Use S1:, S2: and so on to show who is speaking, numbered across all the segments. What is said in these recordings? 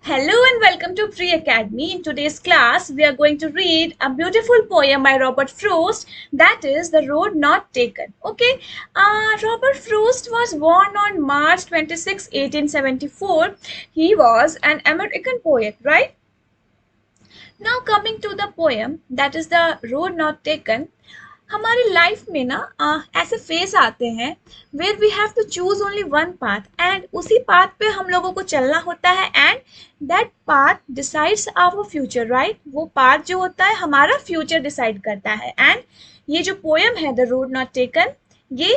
S1: Hello and welcome to Pre Academy. In today's class, we are going to read a beautiful poem by Robert Frost, that is The Road Not Taken. Okay, Robert Frost was born on March 26, 1874. He was an American poet, right? Now coming to the poem, that is The Road Not Taken. हमारी life में ना ऐसे phase आते हैं where we have to choose only one path and उसी path पे हम लोगों को चलना होता है and that path decides our future right. वो पाथ जो होता है हमारा फ्यूचर डिसाइड करता है एंड ये जो पोयम है द रोड नॉट टेकन ये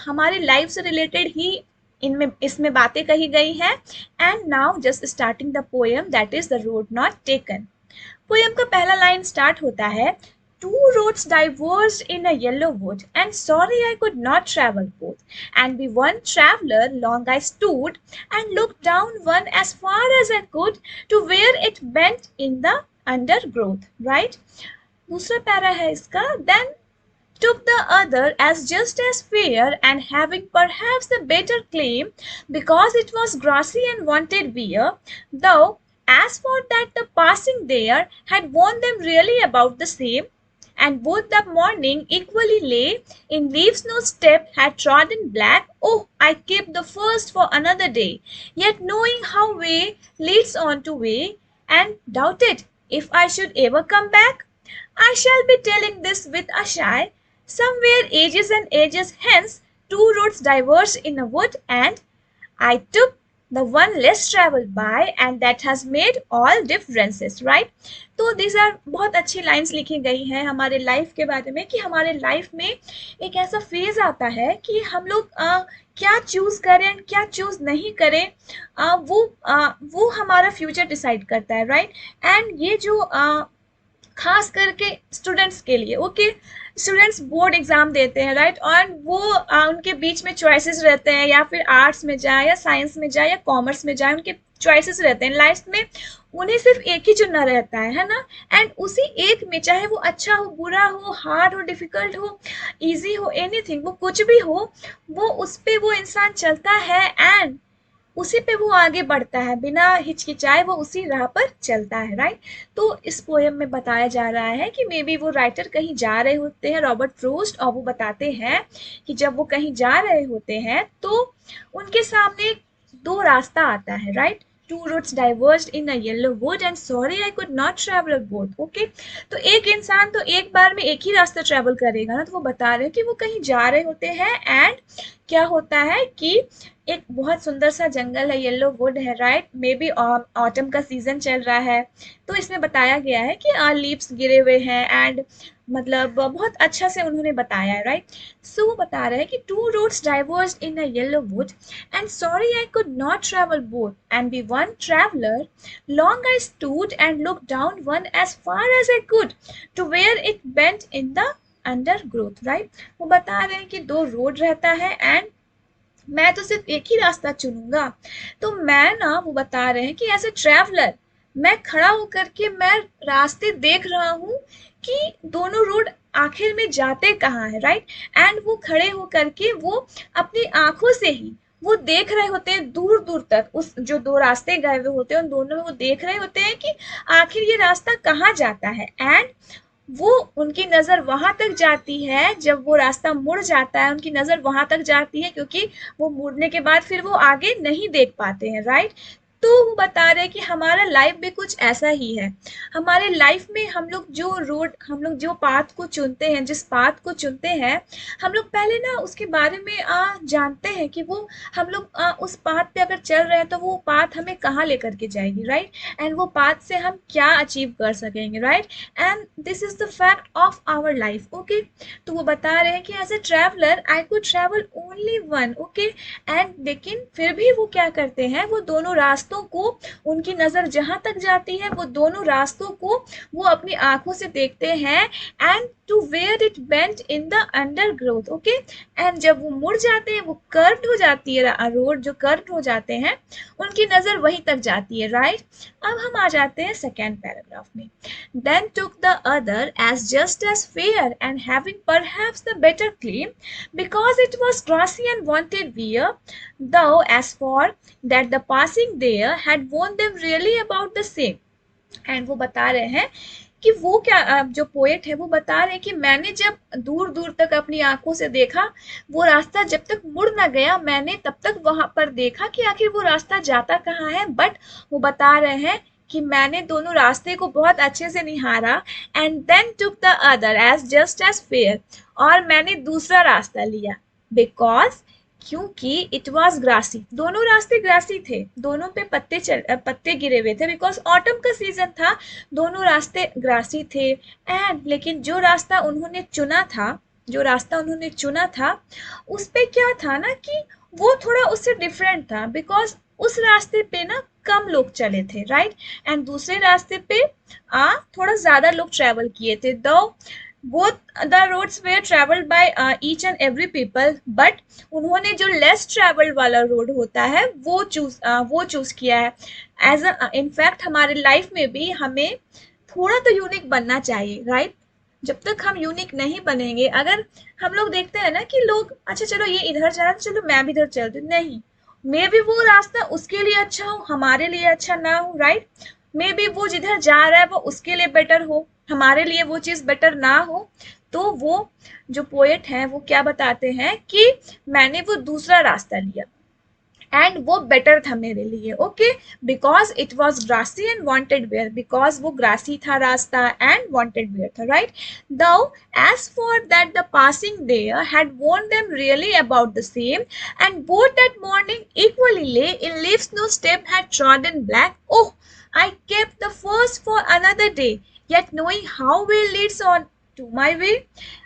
S1: हमारी लाइफ से रिलेटेड ही इनमें इसमें बातें कही गई हैं। And now just starting the poem that is the road not taken. Poem का पहला लाइन स्टार्ट होता है Two roads diverged in a yellow wood, and sorry I could not travel both. And be one traveller, long I stood, and looked down one as far as I could, to where it bent in the undergrowth. Right? दूसरा para है इसका then took the other as just as fair, and having perhaps the better claim, because it was grassy and wanted wear, though as for that the passing there had worn them really about the same, and both the morning equally lay in leaves no step had trodden black. Oh, I kept the first for another day, yet knowing how way leads on to way, and doubted if I should ever come back. I shall be telling this with a sigh. Somewhere ages and ages hence, two roads diverged in a wood, and I took the one less traveled by, and that has made all differences, right? तो these are बहुत अच्छी lines लिखी गई हैं हमारे life के बारे में कि हमारे लाइफ में एक ऐसा फेज आता है कि हम लोग क्या चूज करें क्या चूज नहीं करें वो हमारा फ्यूचर डिसाइड करता है राइट। एंड ये जो खास करके स्टूडेंट्स के लिए ओके स्टूडेंट्स बोर्ड एग्जाम देते हैं राइट और वो उनके बीच में चॉइसेस रहते हैं या फिर आर्ट्स में जाए या साइंस में जाए या कॉमर्स में जाए उनके चॉइसेस रहते हैं लाइफ में उन्हें सिर्फ एक ही चुनना रहता है ना। एंड उसी एक में चाहे वो अच्छा हो बुरा हो हार्ड हो डिफिकल्ट हो इजी हो एनीथिंग वो कुछ भी हो वो उस पे वो इंसान चलता है एंड उसी पे वो आगे बढ़ता है बिना हिचकिचाए वो उसी राह पर चलता है राइट। तो इस पोयम में बताया जा रहा है कि मे बी वो राइटर कहीं जा रहे होते हैं रॉबर्ट फ्रोस्ट और वो बताते हैं कि जब वो कहीं जा रहे होते हैं तो उनके सामने दो रास्ता आता है right. Two roads diverged in a yellow wood and sorry I could not travel both. Okay? तो एक इंसान तो एक बार में एक ही रास्ता ट्रेवल करेगा ना तो वो बता रहे हैं कि वो कहीं जा रहे होते हैं एंड क्या होता है कि एक बहुत सुंदर सा जंगल है येलो वुड है राइट मे बी ऑटम का सीजन चल रहा है तो इसमें बताया गया है कि लीव्स गिरे हुए हैं एंड मतलब बहुत अच्छा से उन्होंने बताया है राइट। सो वो बता रहे हैं कि two roads diverged in a yellow wood and sorry I could not travel both and be one traveller long I stood and look down one as far as I could to where it bent in the undergrowth right. वो बता रहे हैं कि दो road रहता है and मैं तो सिर्फ एक ही रास्ता चुनूंगा। तो मैं ना वो बता रहे हैं कि एज ए ट्रैवलर मैं खड़ा होकर के मैं रास्ते देख रहा हूँ कि दोनों रोड आखिर में जाते कहाँ है राइट। एंड वो खड़े होकर के वो अपनी आंखों से ही वो देख रहे होते हैं दूर दूर तक उस जो दो रास्ते गए हुए होते हैं उन दोनों में वो देख रहे होते हैं कि आखिर ये रास्ता कहाँ जाता है। एंड वो उनकी नज़र वहां तक जाती है जब वो रास्ता मुड़ जाता है उनकी नज़र वहां तक जाती है क्योंकि वो मुड़ने के बाद फिर वो आगे नहीं देख पाते हैं राइट। तो वो बता रहे हैं कि हमारा लाइफ भी कुछ ऐसा ही है। हमारे लाइफ में हम लोग जो पाथ को चुनते हैं जिस पाथ को चुनते हैं हम लोग पहले ना उसके बारे में जानते हैं कि वो हम लोग उस पाथ पे अगर चल रहे हैं तो वो पाथ हमें कहाँ लेकर के जाएगी राइट। एंड वो पाथ से हम क्या अचीव कर सकेंगे right. And this is the fact of our life okay. तो वो बता रहे हैं कि as a traveller I could travel only one okay. And लेकिन फिर भी वो क्या करते हैं वो दोनों रास्तों को उनकी नजर जहां तक जाती है वो दोनों रास्तों को वो अपनी आंखों से देखते हैं and to where it bent in the undergrowth okay. And जब वो मुड़ जाते हैं वो कर्व्ड हो जाती है रोड जो कर्व्ड हो जाते हैं उनकी नजर वहीं तक जाती है राइट। अब हम आ जाते हैं सेकेंड पैराग्राफ में। Then took the other as just as fair and having perhaps the better claim because it was grassy and wanted wear, though as for that the passing there there had warned them really about the same. And वो बता रहे हैं कि वो क्या, जो poet है वो बता रहे हैं कि मैंने जब दूर दूर तक अपनी आंखों से देखा, वो रास्ता जब तक मुड़ ना गया, मैंने तब तक वहां पर देखा कि आखिर वो रास्ता जाता कहाँ है. बट वो बता रहे हैं कि मैंने दोनों रास्ते को बहुत अच्छे से निहारा, and then took the other as just as fair, और मैंने दूसरा रास्ता लिया, बिकॉज क्योंकि इट वॉज ग्रासी, दोनों रास्ते ग्रासी थे, दोनों पे पत्ते गिरे हुए थे, बिकॉज ऑटम का सीजन था, दोनों रास्ते ग्रासी थे. एंड लेकिन जो रास्ता उन्होंने चुना था उस पे क्या था ना कि वो थोड़ा उससे डिफरेंट था, बिकॉज उस रास्ते पे ना कम लोग चले थे, राइट. एंड दूसरे रास्ते पे थोड़ा ज्यादा लोग ट्रेवल किए थे. दो both the roads were traveled by each and every people, but उन्होंने जो less traveled वाला रोड होता है वो चूज किया है. एज इनफैक्ट हमारे लाइफ में भी हमें थोड़ा तो यूनिक बनना चाहिए, राइट. जब तक हम यूनिक नहीं बनेंगे, अगर हम लोग देखते हैं ना कि लोग अच्छा चलो ये इधर जा रहा है, चलो मैं भी इधर चलती हूँ, नहीं, मे भी वो रास्ता उसके लिए अच्छा हो, हमारे लिए अच्छा ना हो, राइट. मे बी वो जिधर जा रहा है वो उसके लिए बेटर हो, हमारे लिए वो चीज बेटर ना हो. तो वो जो पोएट हैं वो क्या बताते हैं कि मैंने वो दूसरा रास्ता लिया एंड वो बेटर था मेरे लिए, okay, because it was grassy and wanted wear, because वो ग्रासी था रास्ता एंड वांटेड वेयर था, right. Though as for that the passing there had warned them really about the same, and both that morning equally lay in leaves no step had trodden black. Oh, I kept the first for another day, yet knowing how way leads on to my way,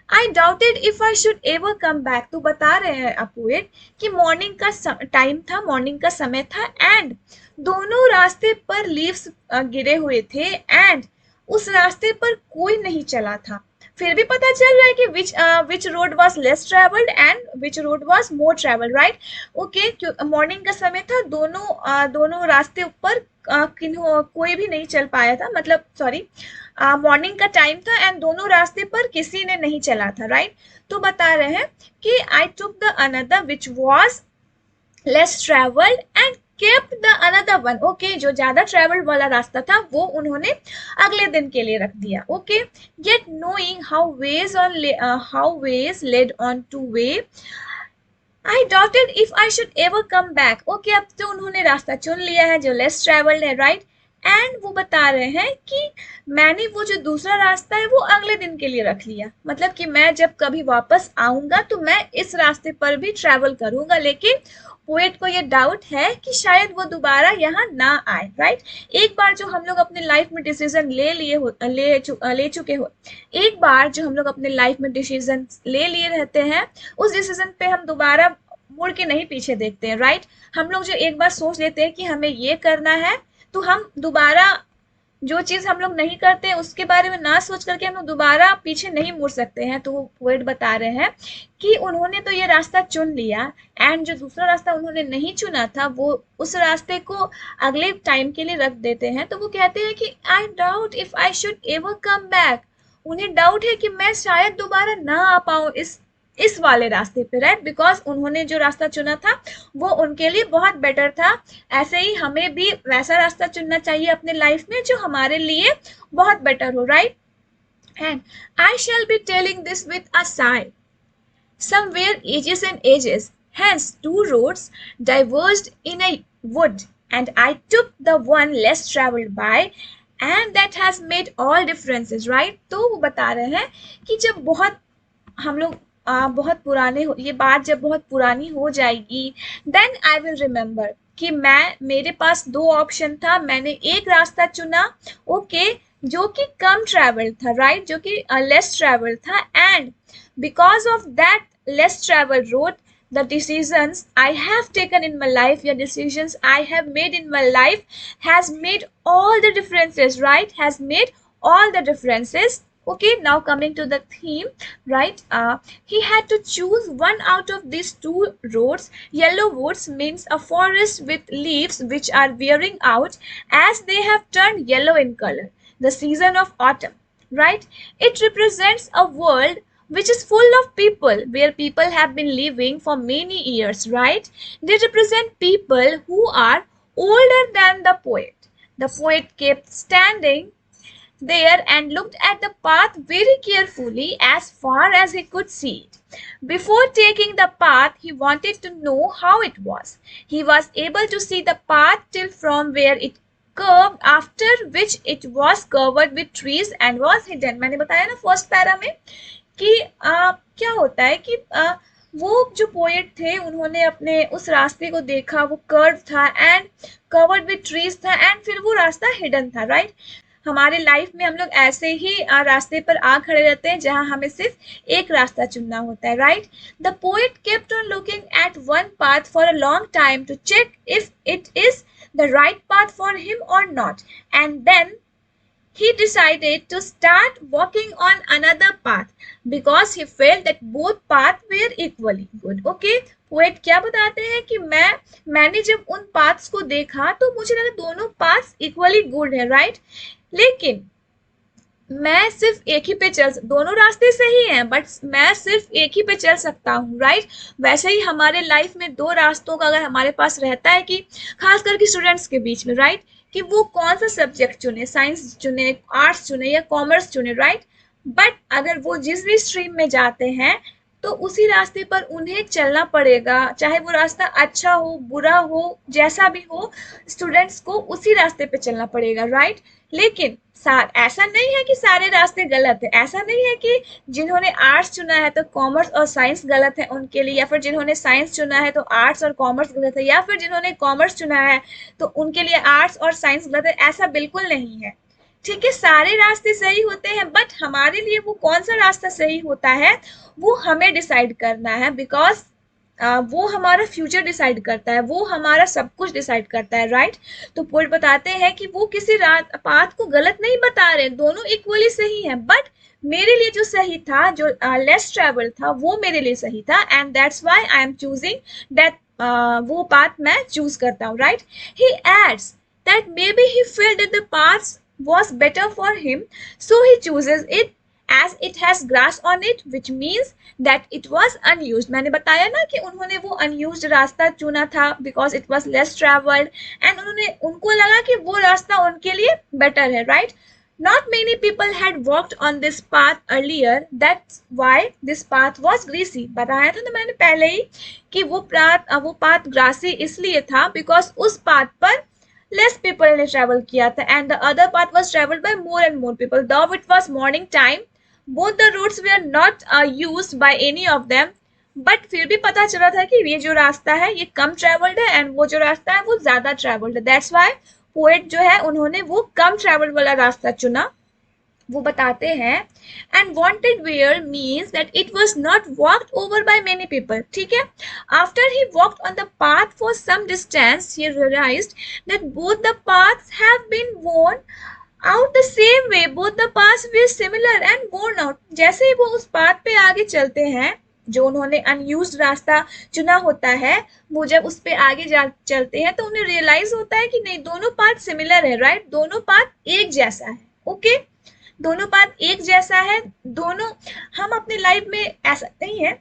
S1: I doubted if I should ever come back. तो बता रहे हैं अपोएट कि morning का time था, morning का समय था, एंड दोनों रास्ते पर लीव्स गिरे हुए थे, एंड उस रास्ते पर कोई नहीं चला था. फिर भी पता चल रहा है कि विच road was less travelled and which road was more travelled, right. Okay, morning का समय था, दोनों रास्ते ऊपर कोई भी नहीं चल पाया था, मतलब सॉरी मॉर्निंग का टाइम था एंड दोनों रास्ते पर किसी ने नहीं चला था, राइट. तो बता रहे हैं कि I took the another which was less travelled and kept the another one. Okay, जो ज्यादा ट्रेवल्ड वाला रास्ता था वो उन्होंने अगले दिन के लिए रख दिया, okay. Yet knowing how ways led on to way, I doubted if I should ever come back. Okay, अब तो उन्होंने रास्ता चुन लिया है जो लेस ट्रेवल्ड है, राइट. एंड वो बता रहे हैं कि मैंने वो जो दूसरा रास्ता है वो अगले दिन के लिए रख लिया, मतलब कि मैं जब कभी वापस आऊंगा तो मैं इस रास्ते पर भी ट्रेवल करूंगा. लेकिन पोएट को ये डाउट है कि शायद वो दोबारा यहाँ ना आए, राइट. एक बार जो हम लोग अपने लाइफ में डिसीजन ले चुके हो, एक बार जो हम लोग अपने लाइफ में डिसीजन ले लिए रहते हैं, उस डिसीजन पे हम दोबारा मुड़ के नहीं पीछे देखते हैं, राइट. हम लोग जो एक बार सोच लेते हैं कि हमें ये करना है, तो हम दोबारा जो चीज हम लोग नहीं करते उसके बारे में ना सोच करके हम लोग दोबारा पीछे नहीं मुड़ सकते हैं. तो वो पोएट बता रहे हैं कि उन्होंने तो ये रास्ता चुन लिया, एंड जो दूसरा रास्ता उन्होंने नहीं चुना था वो उस रास्ते को अगले टाइम के लिए रख देते हैं. तो वो कहते हैं कि I doubt if I should ever come back, उन्हें डाउट है कि मैं शायद दोबारा ना आ पाऊं इस वाले रास्ते पे, राइट. बिकॉज उन्होंने जो रास्ता चुना था वो उनके लिए बहुत बेटर था. ऐसे ही हमें भी वैसा रास्ता चुनना चाहिए अपने लाइफ में जो हमारे लिए बहुत बेटर हो, right. And I shall be telling this with a Sai, somewhere ages and ages hence two roads diverged in a wood, and I took the one less traveled by, and that has made all differences, right. तो वो बता रहे हैं कि जब हम लोग बहुत पुराने हो, ये बात जब बहुत पुरानी हो जाएगी, देन आई विल रिमेम्बर कि मेरे पास दो ऑप्शन था, मैंने एक रास्ता चुना, ओके, जो कि कम ट्रेवल था, राइट, जो कि लेस ट्रेवल था, and because of that less travel road, the decisions I have taken in my life, your decisions I have made in my life has made all the differences, right, has made all the differences. Okay, now coming to the theme, right, he had to choose one out of these two roads. Yellow woods means a forest with leaves which are wearing out as they have turned yellow in color, the season of autumn, right. It represents a world which is full of people, where people have been living for many years, right. They represent people who are older than the poet. The poet kept standing there and looked at the path very carefully as far as he could see it. Before taking the path, he wanted to know how it was. He was able to see the path till from where it curved, after which it was covered with trees and was hidden. मैंने बताया ना first para में कि क्या होता है कि वो जो पोएट थे उन्होंने अपने उस रास्ते को देखा, वो कर्व था एंड कवर्ड विद ट्रीज था एंड फिर वो रास्ता हिडन था, राइट। हमारे लाइफ में हम लोग ऐसे ही रास्ते पर आ खड़े रहते हैं जहां हमें सिर्फ एक रास्ता चुनना होता है, right. The poet kept on looking at one path for a long time to check if it is the right path for him or not, and then he decided to start walking on another path because he felt that both paths were equally good. Okay, poet क्या बताते हैं कि मैंने जब उन paths को देखा तो मुझे लगा दोनों पाथ्स इक्वली गुड है, राइट। लेकिन मैं सिर्फ एक ही पे दोनों रास्ते सही हैं बट मैं सिर्फ एक ही पे चल सकता हूँ, राइट। वैसे ही हमारे लाइफ में दो रास्तों का अगर हमारे पास रहता है कि खास करके स्टूडेंट्स के बीच में, राइट, कि वो कौन सा सब्जेक्ट चुने, साइंस चुने, आर्ट्स चुने या कॉमर्स चुने, राइट। बट अगर वो जिस भी स्ट्रीम में जाते हैं तो उसी रास्ते पर उन्हें चलना पड़ेगा, चाहे वो रास्ता अच्छा हो, बुरा हो, जैसा भी हो, स्टूडेंट्स को उसी रास्ते पे चलना पड़ेगा, राइट। लेकिन ऐसा नहीं है कि सारे रास्ते गलत है, ऐसा नहीं है कि जिन्होंने आर्ट्स चुना है तो कॉमर्स और साइंस गलत है उनके लिए, या फिर जिन्होंने साइंस चुना है तो आर्ट्स और कॉमर्स गलत है, या फिर जिन्होंने कॉमर्स चुना है तो उनके लिए आर्ट्स और साइंस गलत है, ऐसा बिल्कुल नहीं है, ठीक है। सारे रास्ते सही होते हैं बट हमारे लिए वो कौन सा रास्ता सही होता है वो हमें डिसाइड करना है, बिकॉज वो हमारा फ्यूचर डिसाइड करता है, वो हमारा सब कुछ डिसाइड करता है, राइट। तो पोएट बताते हैं कि वो किसी पाथ को गलत नहीं बता रहे, दोनों इक्वली सही हैं, बट मेरे लिए जो सही था, जो लेस ट्रेवल था, वो मेरे लिए सही था, and that's why I am choosing that, वो पाथ मैं चूज करता हूँ, right. He adds that may be he felt that the path was better for him, so he chooses it as it has grass on it, which means that it was unused. मैंने बताया ना कि उन्होंने वो unused रास्ता चुना था because it was less traveled and उनको लगा कि वो रास्ता उनके लिए better है, right? Not many people had walked on this path earlier, that's why this path was greasy. बताया था ना मैंने पहले ही कि वो path grassy इसलिए था because उस path पर less people ने travel किया था and the other path was traveled by more and more people. Though it was morning time, both the roads were not used by any of them, but फिर भी पता चला था कि ये जो रास्ता है ये कम traveled है and वो जो रास्ता है वो ज़्यादा traveled है। That's why poet जो है उन्होंने वो कम traveled वाला रास्ता चुना। वो बताते हैं and wanted where means that it was not walked over by many people, ठीक है। After he walked on the path for some distance, he realized that both the paths have been worn out the same way, both the paths were similar and worn out। जैसे ही वो उस path पे आगे चलते हैं, जो उन्होंने unused रास्ता चुना होता है, वो जब उस पे आगे चलते हैं तो उन्हें रियलाइज होता है कि नहीं, दोनों पाथ सिमिलर है, राइट, दोनों पाथ एक जैसा है, ओके। दोनों पाथ एक जैसा है, दोनों, हम अपनी लाइफ में ऐसा नहीं है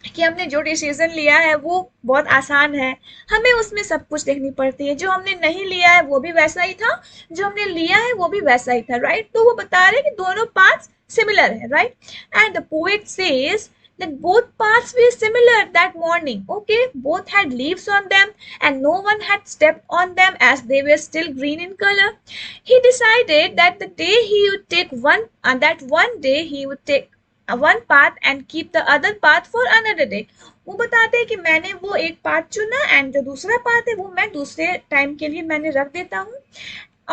S1: कि हमने जो डिसीजन लिया है वो बहुत आसान है, हमें उसमें सब कुछ देखनी पड़ती है। जो हमने नहीं लिया है वो भी वैसा ही था, जो हमने लिया है वो भी वैसा ही था, राइट। तो वो बता रहे हैं कि दोनों पाथ्स सिमिलर है, right. And the poet says that both paths were similar that morning. Okay, both had leaves on them and no one had stepped on them as they were still green in color. He decided that the day he would take one day he would take one path and keep the other path for another day. वो बताते हैं कि मैंने वो एक path चुना and जो दूसरा पाथ है वो मैं दूसरे टाइम के लिए मैंने रख देता हूँ।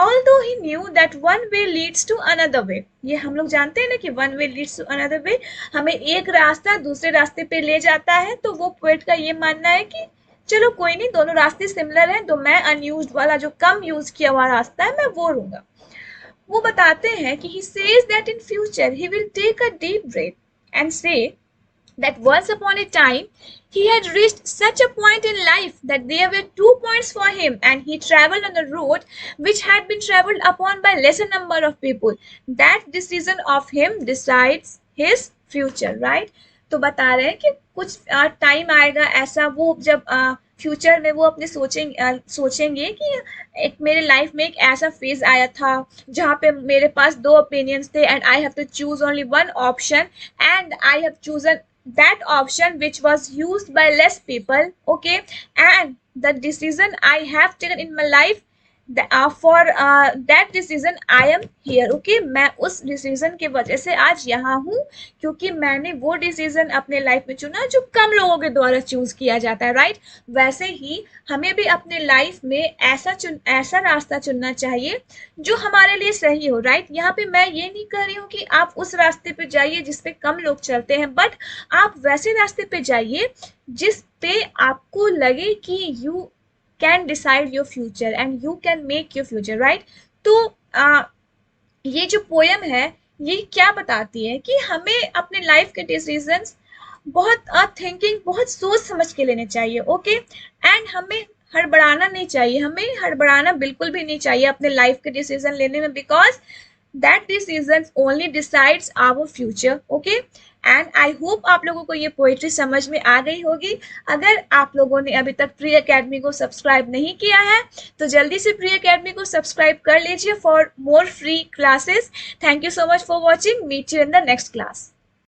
S1: Although he knew that one way leads to another way, ये हम लोग जानते हैं ना कि one way leads to another way, हमें एक रास्ता दूसरे रास्ते पे ले जाता है। तो वो पोएट का ये मानना है कि चलो कोई नहीं, दोनों रास्ते सिमिलर हैं, तो मैं अनयूज्ड वाला जो कम यूज किया हुआ रास्ता है मैं वो लूंगा। वो बताते हैं कि he says that in future he will take a deep breath and say that once upon a time he had reached such a point in life that there were 2 points for him and he traveled on a road which had been traveled upon by lesser number of people. That decision of him decides his future, right? तो बता रहे हैं कि कुछ time आएगा ऐसा, वो जब फ्यूचर में वो अपने सोचेंगे कि एक मेरे लाइफ में एक ऐसा फेज आया था जहाँ पे मेरे पास दो ओपिनियंस थे and I have to choose only one option and I have chosen that option which was used by less people, okay, and the decision I have taken in my life, for that decision I am here, okay, मैं उस decision की वजह से आज यहाँ हूँ क्योंकि मैंने वो डिसीजन अपने लाइफ में चुना जो कम लोगों के द्वारा चूज किया जाता है, राइट। वैसे ही हमें भी अपने लाइफ में ऐसा रास्ता चुनना चाहिए जो हमारे लिए सही हो, राइट। यहाँ पे मैं ये नहीं कह रही हूँ कि आप उस रास्ते पे जाइए जिस पे कम लोग चलते हैं, बट आप वैसे रास्ते पे जाइए जिस पे आपको लगे कि you can decide your future and you can make your future, right. तो ये जो पोयम है ये क्या बताती है कि हमें अपने लाइफ के डिसीजंस बहुत थिंकिंग बहुत सोच समझ के लेने चाहिए, ओके, एंड हमें हड़बड़ाना नहीं चाहिए, हमें हड़बड़ाना बिल्कुल भी नहीं चाहिए अपने लाइफ के डिसीजन लेने में, because that decision only decides our future, okay. And I hope आप लोगों को ये पोइट्री समझ में आ गई होगी। अगर आप लोगों ने अभी तक प्री अकेडमी को सब्सक्राइब नहीं किया है तो जल्दी से प्री अकेडमी को सब्सक्राइब कर लीजिए for more free classes. Thank you so much for watching, meet you in the next class.